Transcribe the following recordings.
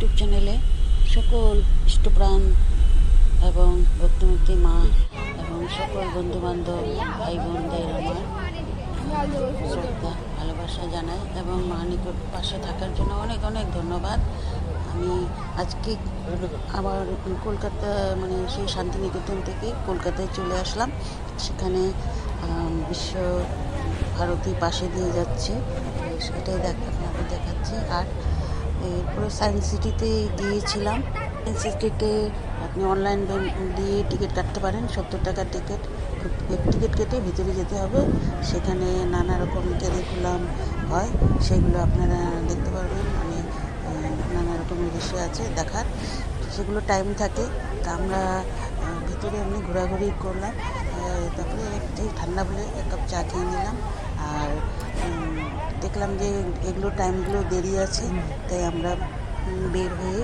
YouTube চ্যানেলে সকল ইষ্টপ্রাণ এবং ভক্তিমূর্তি মা এবং সকল বন্ধুবান্ধব ভাই বোনদের আমার শ্রদ্ধা ভালোবাসা জানাই এবং মা নিকট পাশে থাকার জন্য অনেক অনেক ধন্যবাদ। আমি আজকে আবার কলকাতা মানে সেই শান্তিনিকেতন থেকে কলকাতায় চলে আসলাম। সেখানে বিশ্ব ভারতী পাশে দিয়ে যাচ্ছে, সেটাই আপনাদের দেখাচ্ছি। আর এরপরে সায়েন্স সিটিতে গিয়েছিলাম। সায়েন্স সিটিতে আপনি অনলাইন দিয়ে টিকিট কাটতে পারেন, 70 টাকার টিকিট। টিকিট কেটে ভিতরে যেতে হবে। সেখানে নানা রকম কারিকুলাম হয়, সেগুলো আপনারা দেখতে পারবেন। মানে নানা রকমের বিষয় আছে দেখার, সেগুলো টাইম থাকে। তা আমরা ভিতরে এমনি ঘোরাঘুরি করলাম। তারপরে একটু ঠান্ডা বলে এক কাপ চা খেয়ে নিলাম। আর দেখলাম যে এগুলো টাইমগুলো দেরি আছে, তাই আমরা বের হয়ে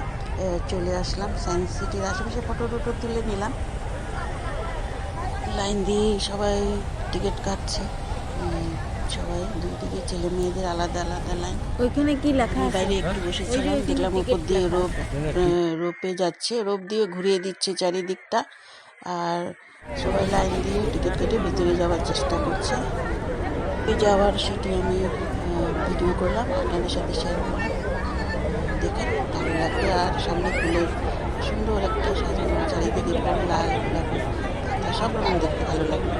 চলে আসলাম সায়েন্স সিটির আশেপাশে। ফটো টটো তুলে নিলাম। লাইন দিয়ে সবাই টিকিট কাটছে, সবাই দুই দিকে ছেলে মেয়েদের আলাদা আলাদা লাইন। ওইখানে কি লেখা আছে? বাইরে একটু বসেছিলাম, দেখলাম উপর দিয়ে রোপে যাচ্ছে, রোপ দিয়ে ঘুরিয়ে দিচ্ছে চারিদিকটা। আর সবাই লাইন দিয়ে টিকিট কেটে ভিতরে যাওয়ার চেষ্টা করছে। যাওয়ার সেটি আমি ভিডিও করলাম, আপনাদের সাথে শেয়ার করলাম। দেখে ভালো লাগবে। আর সামনে ফুলের সুন্দর একটা সাজানো, চারিদিকে লাল গোলাপি সব রকম দেখতে ভালো লাগবে।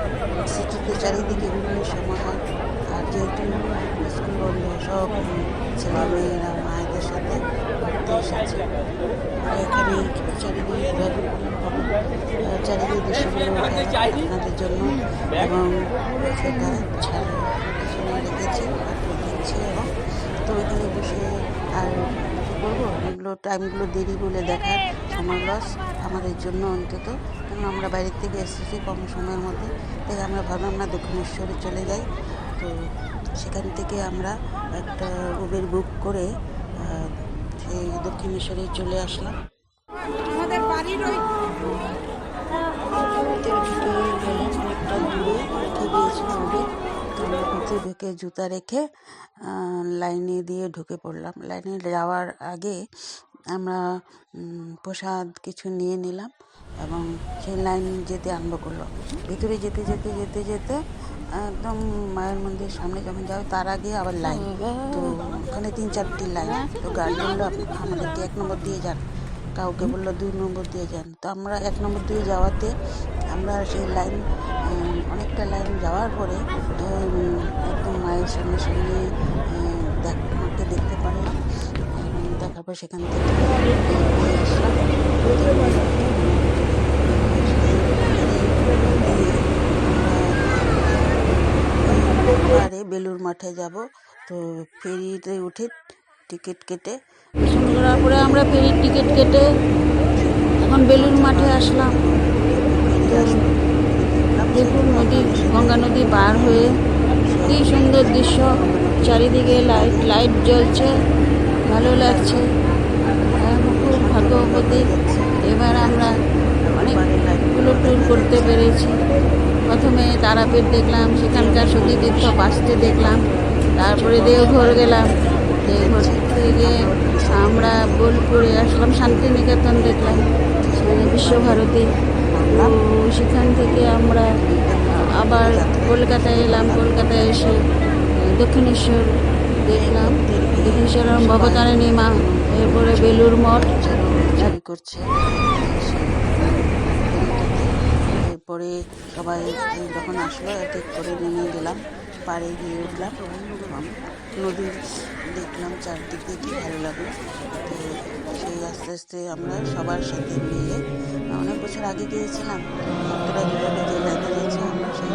সিটিতে চারিদিকে বিভিন্ন সমাহার। আর যেহেতু স্কুল বন্ধ, সব ছেলেমেয়েরা মায়েদের সাথে ঘুরতে এসেছে। এখানে চারিদিকে ঘোরাঘুরি করলাম, চারিদিকে দৃশ্যগুলো আপনাদের জন্য এবং সেটা রেখেছি দেখছি। এবং তো এখানে বসে আর কী করবো, এগুলো টাইমগুলো দেরি বলে দেখার সময় লস আমাদের জন্য অন্তত। কারণ আমরা বাইরের থেকে এসেছি কম সময়ের মধ্যে, তাই আমরা ভাবলাম না দক্ষিণেশ্বরে চলে যাই। তো সেখান থেকে আমরা একটা উবের বুক করে সেই দক্ষিণেশ্বরে চলে আসলাম। আমাদের বাড়ির ওই অনেকটা দূরে রেখে দিয়েছিল উবের। তো আমরা ভিতরে ঢুকে জুতা রেখে লাইনে দিয়ে ঢুকে পড়লাম। লাইনে যাওয়ার আগে আমরা প্রসাদ কিছু নিয়ে নিলাম এবং সেই লাইন যেতে আরম্ভ করলো। ভিতরে যেতে যেতে যেতে যেতে একদম মায়ের মন্দিরের সামনে যখন যাও তার আগে আবার লাইন। তো ওখানে 3-4টি লাইন। তো গার্ড বললো আমাদেরকে 1 নম্বর দিয়ে যান, কাউকে বললো 2 নম্বর দিয়ে যান। তো আমরা 1 নম্বর দিয়ে যাওয়াতে আমরা সেই লাইন অনেকটা লাইন যাওয়ার পরে একদম মায়ের সামনে সামনে মাকে দেখতে পারলাম। দেখার পর সেখান থেকে বেলুর মাঠে যাব। তো ফেরিতে উঠে টিকিট কেটে করার পরে আমরা ফেরির টিকিট কেটে এখন বেলুর মাঠে আসলাম। দেখুন নদী, গঙ্গা নদী পার হয়ে কী সুন্দর দৃশ্য, চারিদিকে লাইট লাইট জ্বলছে, ভালো লাগছে। খুব ভাগ্যবতী। এবার আমরা অনেকগুলো ট্যুর করতে পেরেছি। প্রথমে তারাপীঠ দেখলাম, সেখানকার সতীতীর্থ বাঁচতে দেখলাম। তারপরে দেওঘর গেলাম, দেওঘর থেকে আমরা বোলপুরে আসলাম, শান্তিনিকেতন দেখলাম, সেখানে বিশ্বভারতী। সেখান থেকে আমরা আবার কলকাতায় এলাম। কলকাতায় এসে দক্ষিণেশ্বর দেখলাম, দক্ষিণেশ্বর ভবতারিণী মা, এরপরে বেলুর মঠ করছে। এরপরে সবাই যখন আসলো ঠিক করে নেমে গেলাম, পাড়ে গিয়ে উঠলাম, নদীর দেখলাম চারদিকে, কি ভালো লাগলো। তো সেই আস্তে আস্তে আমরা সবার সাথে মিলে, অনেক বছর আগে গিয়েছিলাম, ভক্তরা যেভাবে যে লাইনে গেছে আমরা সেই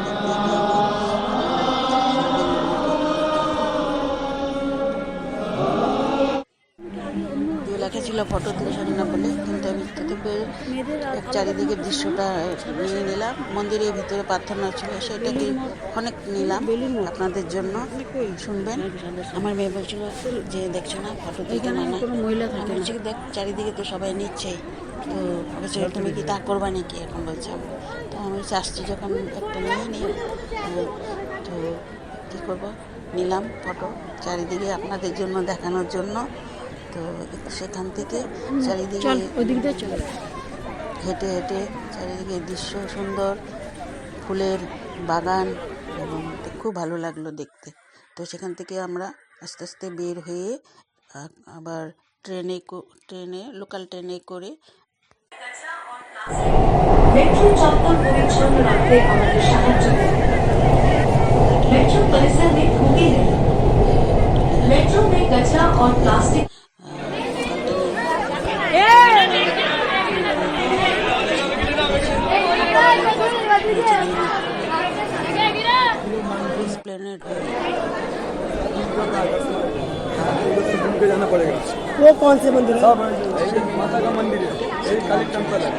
লেখা ছিল ফটো তুলে সরি না বলে, কিন্তু আমি চারিদিকের দৃশ্যটা নিয়ে নিলাম। মন্দিরের ভিতরে প্রার্থনা ছিল, সেটাকে অনেক নিলাম আপনাদের জন্য, শুনবেন। আমার মেয়ে বলছিল যে দেখছো না ফটো তুলতে না, মহিলা থাকে, দেখ চারিদিকে তো সবাই নিচ্ছে, তো বলছিল তুমি কি তা করবা নাকি এখন বলছে। তো আমি আসছি যখন একটা নিয়ে নিই। তো কী করবো, নিলাম ফটো চারিদিকে আপনাদের জন্য দেখানোর জন্য। তো সেখান থেকে চারিদিকে হেঁটে হেঁটে চারিদিকে দৃশ্য সুন্দর, ফুলের বাগান, এবং খুব ভালো লাগলো দেখতে। তো সেখান থেকে আমরা আস্তে আস্তে বের হয়ে আবার লোকাল ট্রেনে করে मेट्रो चत्वर परिच्छन्न रखते আমাদের সাহায্য করুন। मेट्रो परिसर में थूके नहीं। मेट्रो में कचरा और प्लास्टिक एस्प्लेनेड जाना पड़ेगा। वो कौन से मंदिर है? सब माता का मंदिर है, काली टेम्पल है।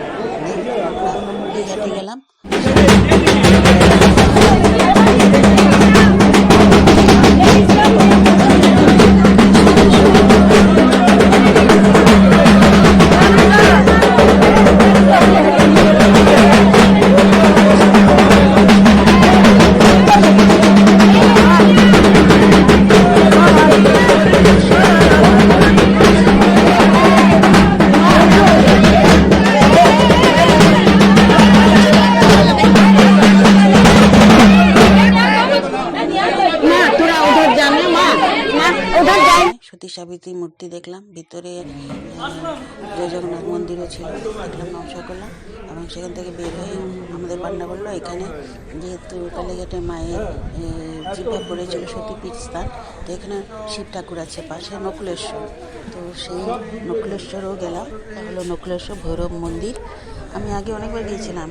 दीघाते গেলাম। সতী সাবিত্রী মূর্তি দেখলাম, ভিতরে জয় জগন্নাথ মন্দিরও ছিল, দেখলাম, নমস্কার করলাম, এবং সেখান থেকে বের হয়ে আমাদের পান্ডা বললো এখানে যেহেতু কালীঘাটে মায়ের জিভা পড়েছিল সতীপীঠ স্থান, তো এখানে শিব ঠাকুর আছে পাশে নকুলেশ্বর, তো সেই নকুলেশ্বরও গেলাম। হলো নকুলেশ্বর ভৈরব মন্দির। আমি আগে অনেকবার গিয়েছিলাম,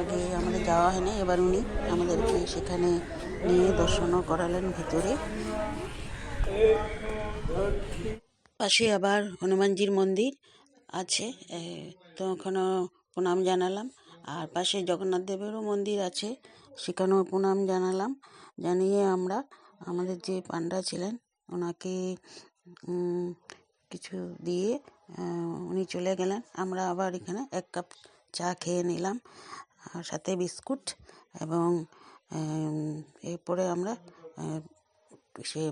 আগে আমাদের যাওয়া হয়নি, এবার উনি আমাদেরকে সেখানে নিয়ে দর্শনও করালেন ভিতরে। পাশে আবার হনুমানজির মন্দির আছে, তো ওখানেও প্রণাম জানালাম। আর পাশে জগন্নাথ দেবেরও মন্দির আছে, সেখানেও প্রণাম জানালাম। জানিয়ে আমরা আমাদের যে পান্ডা ছিলেন ওনাকে কিছু দিয়ে উনি চলে গেলেন। আমরা আবার এখানে 1 কাপ চা খেয়ে নিলাম, আর সাথে বিস্কুট, এবং এরপরে আমরা সে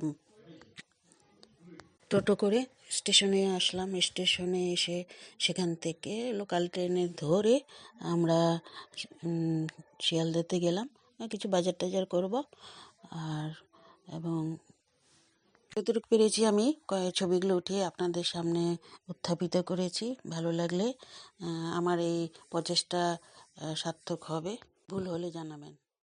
টোটো করে স্টেশনে আসলাম। স্টেশনে এসে সেখান থেকে লোকাল ট্রেনে ধরে আমরা শিয়ালদাতে গেলাম, কিছু বাজার টাজার করব। আর এবং যতটুকু পেরেছি আমি ছবিগুলো উঠিয়ে আপনাদের সামনে উত্থাপিত করেছি। ভালো লাগলে আমার এই প্রচেষ্টা সার্থক হবে, ভুল হলে জানাবেন।